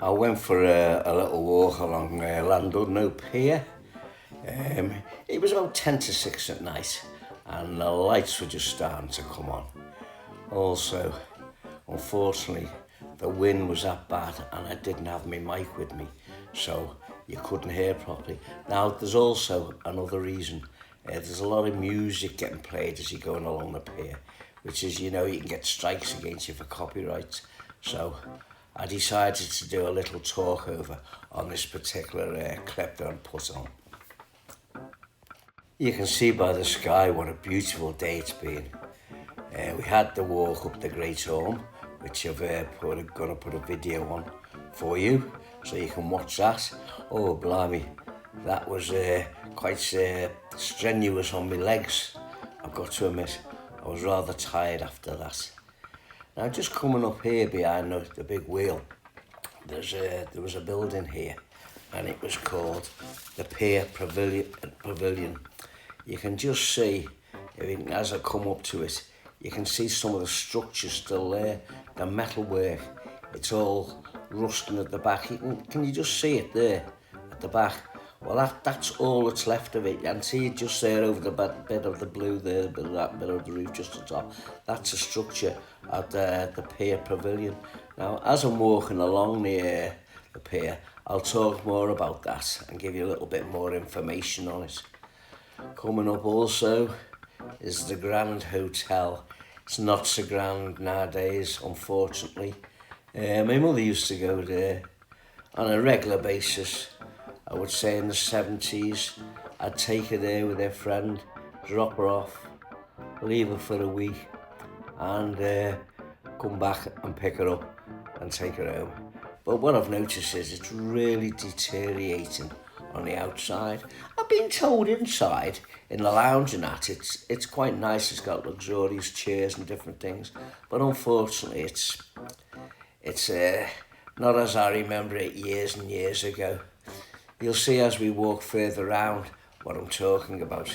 I went for a little walk along Llandudno Pier. It was about 10 to 6 at night and the lights were just starting to come on. Also, unfortunately, the wind was that bad and I didn't have my mic with me, so you couldn't hear properly. Now, there's also another reason. There's a lot of music getting played as you're going along the pier, which is, you can get strikes against you for copyright. So I decided to do a little talk over on this particular clip that I'm put on. You can see by the sky what a beautiful day it's been. We had the walk up the Great Orme, which I've going to put a video on for you, so you can watch that. Oh, blimey, that was quite strenuous on my legs, I've got to admit. I was rather tired after that. Now, just coming up here behind the big wheel, there was a building here, and it was called the Pier Pavilion. You can just see, as I come up to it, you can see some of the structures still there, the metalwork. It's all rusting at the back. Can you just see it there at the back? Well, that's all that's left of it. You can see it just there over the bit of the blue there, that bit of the roof just on top. That's a structure at the Pier Pavilion. Now, as I'm walking along the pier, I'll talk more about that and give you a little bit more information on it. Coming up also is the Grand Hotel. It's not so grand nowadays, unfortunately. My mother used to go there on a regular basis. I would say in the 70s, I'd take her there with her friend, drop her off, leave her for a week, and come back and pick her up and take her home. But what I've noticed is it's really deteriorating on the outside. I've been told inside, in the lounge and that, it's quite nice. It's got luxurious chairs and different things. But unfortunately, it's not as I remember it years and years ago. You'll see as we walk further round what I'm talking about.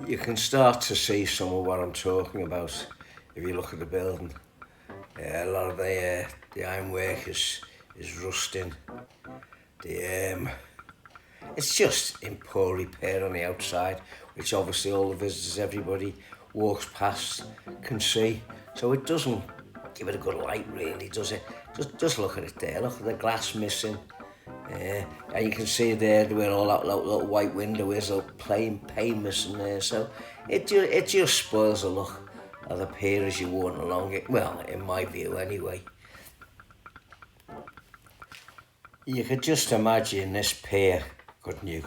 You can start to see some of what I'm talking about if you look at the building. A lot of the ironwork is rusting. It's just in poor repair on the outside, which obviously all the visitors, everybody walks past can see. So it doesn't give it a good light, really, does it? Just look at it there. Look at the glass missing. And you can see there where all that little white window is, a plain pane missing there. So it just spoils the look of the pier as you walk along it. Well, in my view, anyway. You could just imagine this pier, couldn't you?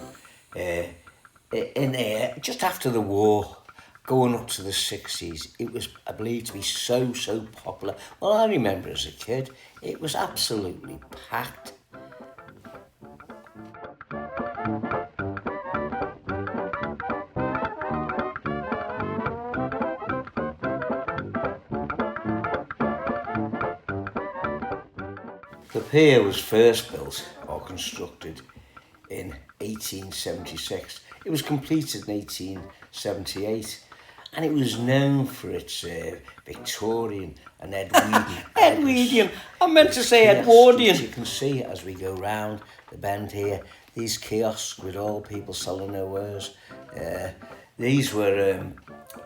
In there, just after the war, going up to the 60s, it was, I believe, to be so popular. Well, I remember as a kid, it was absolutely packed. The pier was first built or constructed in 1876. It was completed in 1878, and it was known for its Victorian and Edwardian. Edwardian. I meant to say Edwardian. You can see as we go round the bend here, these kiosks with all people selling their wares. These were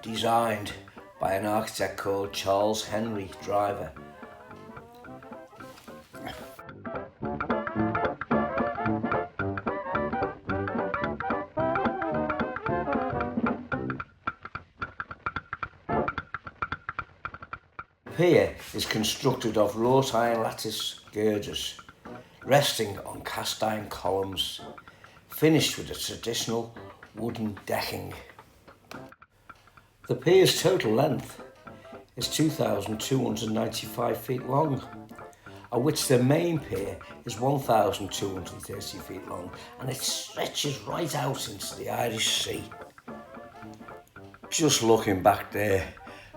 designed by an architect called Charles Henry Driver. The pier is constructed of wrought iron lattice girders, resting on cast iron columns, finished with a traditional wooden decking. The pier's total length is 2,295 feet long, of which the main pier is 1,230 feet long, and it stretches right out into the Irish Sea. Just looking back there,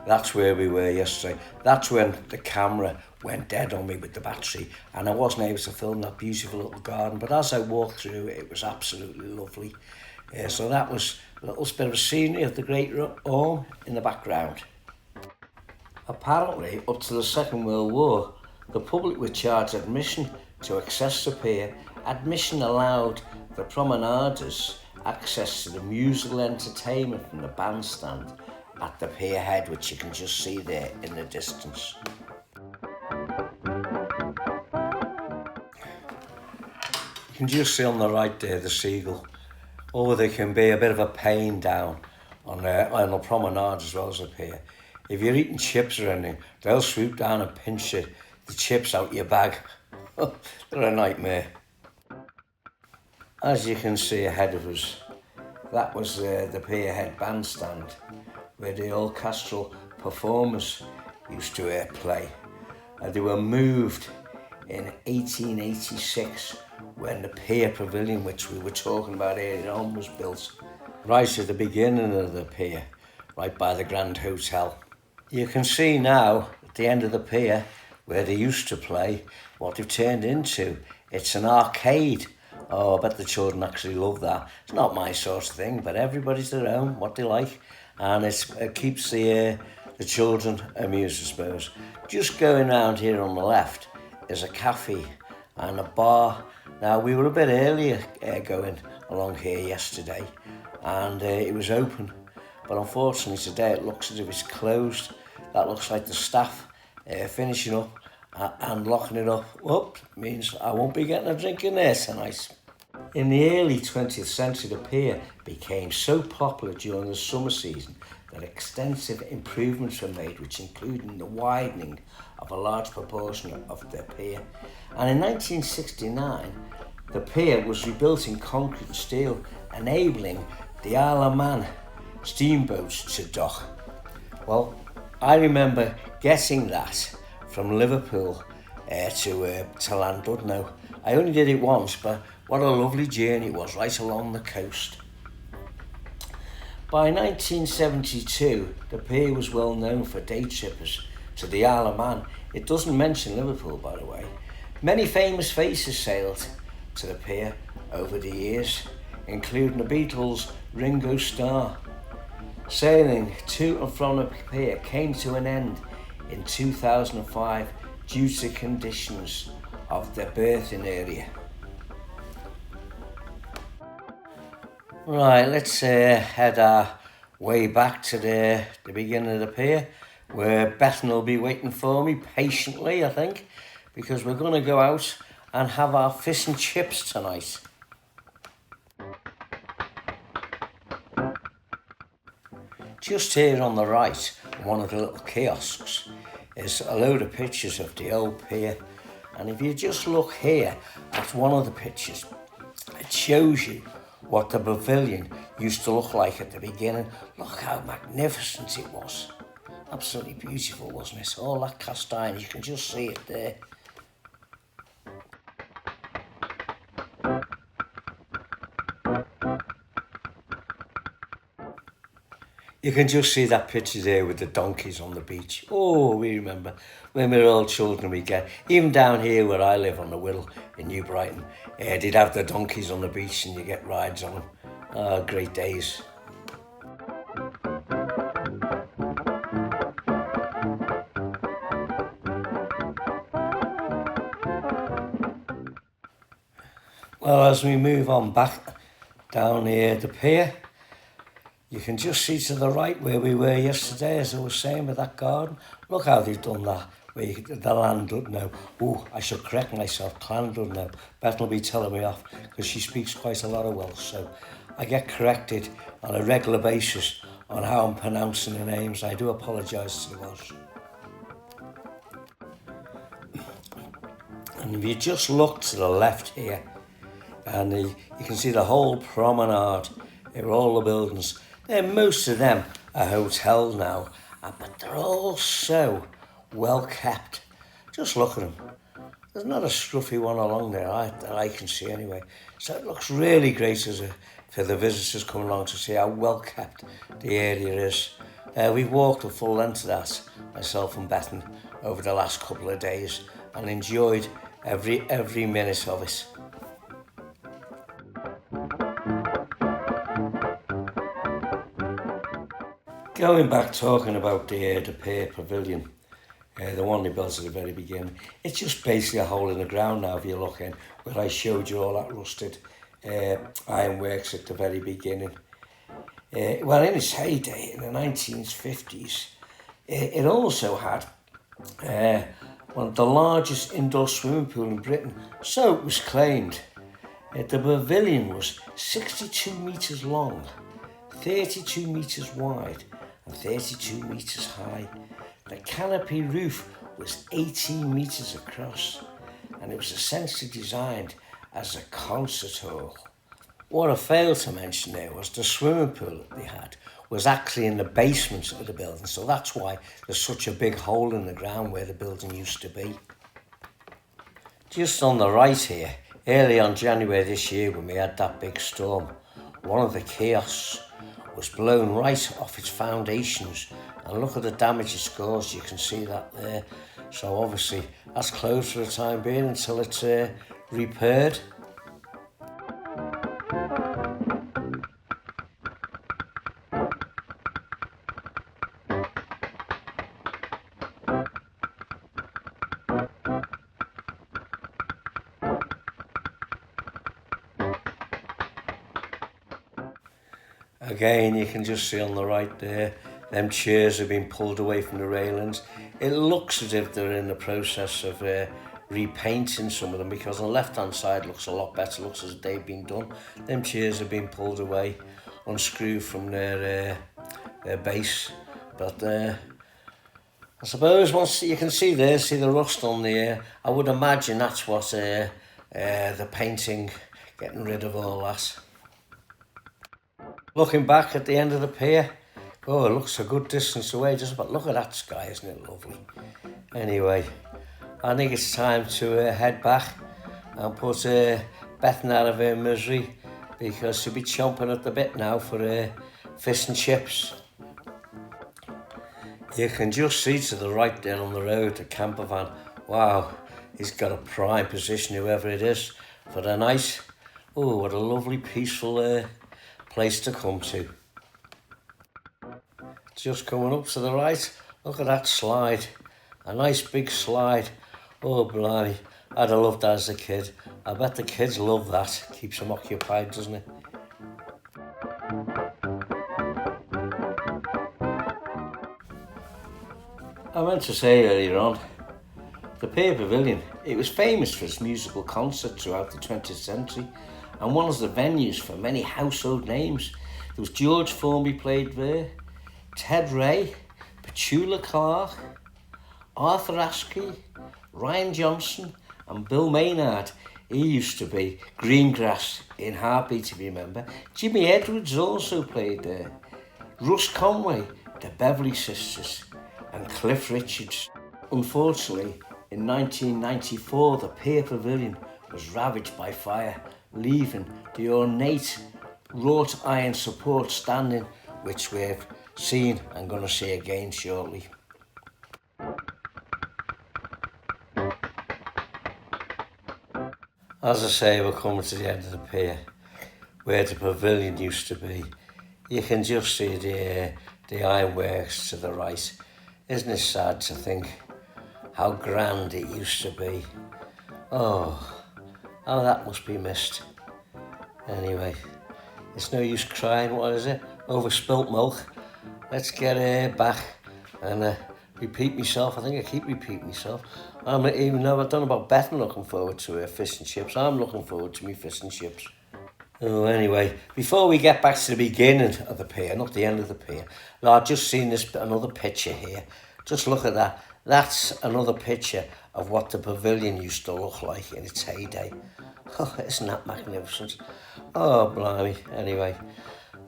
That's where we were yesterday. That's when the camera went dead on me with the battery and I wasn't able to film that beautiful little garden. But as I walked through it was absolutely lovely. So that was a little bit of a scenery of the Great Orme in the background. Apparently, up to the Second World War, the public were charged admission to access the pier. Admission allowed the promenaders access to the musical entertainment from the bandstand at the pier head, which you can just see there in the distance. You can just see on the right there the seagull. Or there can be a bit of a pain down on the promenade as well as the pier. If you're eating chips or anything, they'll swoop down and pinch the chips out your bag. They're a nightmare. As you can see ahead of us, that was the pier head bandstand where the orchestral performers used to play. They were moved in 1886 when the pier pavilion, which we were talking about earlier on, was built. Right at the beginning of the pier, right by the Grand Hotel. You can see now at the end of the pier where they used to play what they've turned into. It's an arcade. Oh, I bet the children actually love that. It's not my sort of thing, but everybody's their own, what they like. And it keeps the children amused, I suppose. Just going round here on the left is a cafe and a bar. Now, we were a bit earlier going along here yesterday, and it was open. But unfortunately today it looks as if it's closed. That looks like the staff finishing up and locking it up. Whoop, means I won't be getting a drink in there tonight. In the early 20th century, the pier became so popular during the summer season that extensive improvements were made, which included the widening of a large proportion of the pier. And in 1969, the pier was rebuilt in concrete and steel, enabling the Isle of Man steamboats to dock. Well, I remember getting that from Liverpool to Llandudno. I only did it once, but what a lovely journey it was, right along the coast. By 1972, the pier was well known for day trippers to the Isle of Man. It doesn't mention Liverpool, by the way. Many famous faces sailed to the pier over the years, including the Beatles' Ringo Starr. Sailing to and from the pier came to an end in 2005 due to conditions of the berthing area. Right, let's head our way back to the beginning of the pier, where Bethan will be waiting for me patiently, I think, because we're going to go out and have our fish and chips tonight. Just here on the right, one of the little kiosks, is a load of pictures of the old pier. And if you just look here at one of the pictures, it shows you what the pavilion used to look like at the beginning. Look how magnificent it was. Absolutely beautiful, wasn't it? All that cast iron, you can just see it there. You can just see that picture there with the donkeys on the beach. Oh, we remember when we were all children, we'd get, even down here where I live on the Whittle in New Brighton, they'd have the donkeys on the beach and you get rides on them. Oh, great days. Well, as we move on back down here the pier, you can just see to the right where we were yesterday, as I was saying, with that garden. Look how they've done that, where you get the Llandudno. Oh, I should correct myself, Llandudno. Beth will be telling me off, because she speaks quite a lot of Welsh, so I get corrected on a regular basis on how I'm pronouncing the names. I do apologise to the Welsh. And if you just look to the left here, and you can see the whole promenade, here are all the buildings. Most of them are hotels now, but they're all so well kept. Just look at them. There's not a scruffy one along there that I can see anyway. So it looks really great for the visitors coming along to see how well kept the area is. We've walked the full length of that, myself and Bethan, over the last couple of days and enjoyed every minute of it. Going back talking about the Pier Pavilion, the one they built at the very beginning, it's just basically a hole in the ground now if you look in, where I showed you all that rusted ironworks at the very beginning. Well, in its heyday, in the 1950s, it also had one of the largest indoor swimming pool in Britain, so it was claimed. The pavilion was 62 metres long, 32 metres wide and 32 metres high. The canopy roof was 18 metres across, and it was essentially designed as a concert hall. What I failed to mention there was the swimming pool that they had was actually in the basement of the building, so that's why there's such a big hole in the ground where the building used to be. Just on the right here, early on January this year when we had that big storm, one of the kiosks was blown right off its foundations, and look at the damage it's caused, you can see that there. So obviously that's closed for the time being until it's repaired. Again, you can just see on the right there, them chairs have been pulled away from the railings. It looks as if they're in the process of repainting some of them, because on the left-hand side looks a lot better, looks as if they've been done. Them chairs have been pulled away, unscrewed from their base. But I suppose once you can see there, see the rust on the I would imagine that's what the painting, getting rid of all that. Looking back at the end of the pier, oh, it looks a good distance away, just about, look at that sky, isn't it lovely? Anyway, I think it's time to head back and put Bethan out of her misery, because she'll be chomping at the bit now for fish and chips. You can just see to the right there on the road, the camper van. Wow, he's got a prime position, whoever it is, for the night. Oh, what a lovely, peaceful place to come to. Just coming up to the right, look at that slide, a nice big slide. Oh blimey, I'd have loved that as a kid. I bet the kids love that, keeps them occupied, doesn't it? I meant to say earlier on, the Pier Pavilion, it was famous for its musical concerts throughout the 20th century, and one of the venues for many household names. There was George Formby played there, Ted Ray, Petula Clark, Arthur Askey, Ryan Johnson and Bill Maynard. He used to be Greengrass in Heartbeat, if you remember. Jimmy Edwards also played there. Russ Conway, the Beverly Sisters and Cliff Richards. Unfortunately, in 1994, the Pier Pavilion was ravaged by fire, leaving the ornate wrought iron support standing, which we've seen and going to see again shortly. As I say, we're coming to the end of the pier, where the pavilion used to be. You can just see the ironworks to the right. Isn't it sad to think how grand it used to be? Oh, how that must be missed. Anyway, it's no use crying, what is it? Over spilt milk. Let's get back and repeat myself. I think I keep repeating myself. Even though I don't know about Bethan looking forward to fish and chips, I'm looking forward to me fish and chips. Oh, anyway, before we get back to the beginning of the pier, not the end of the pier, I've just seen another picture here. Just look at that. That's another picture of what the pavilion used to look like in its heyday. Oh, isn't that magnificent? Oh, blimey. Anyway,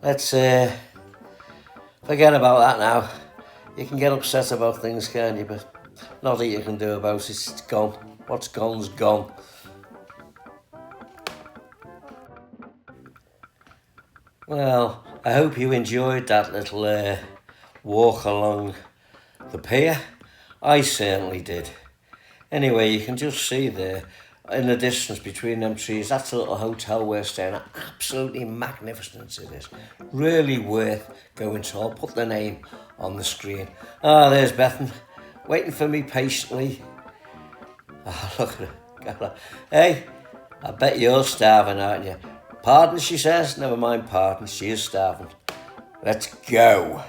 let's forget about that now. You can get upset about things, can't you? But nothing you can do about it. It's gone. What's gone's gone. Well, I hope you enjoyed that little walk along the pier? I certainly did. Anyway, you can just see there, in the distance between them trees, that's a little hotel we're staying at. Absolutely magnificent it is. Really worth going to. I'll put the name on the screen. Ah, there's Bethan, waiting for me patiently. Oh, look at her. Hey, I bet you're starving, aren't you? Pardon, she says. Never mind pardon, she is starving. Let's go.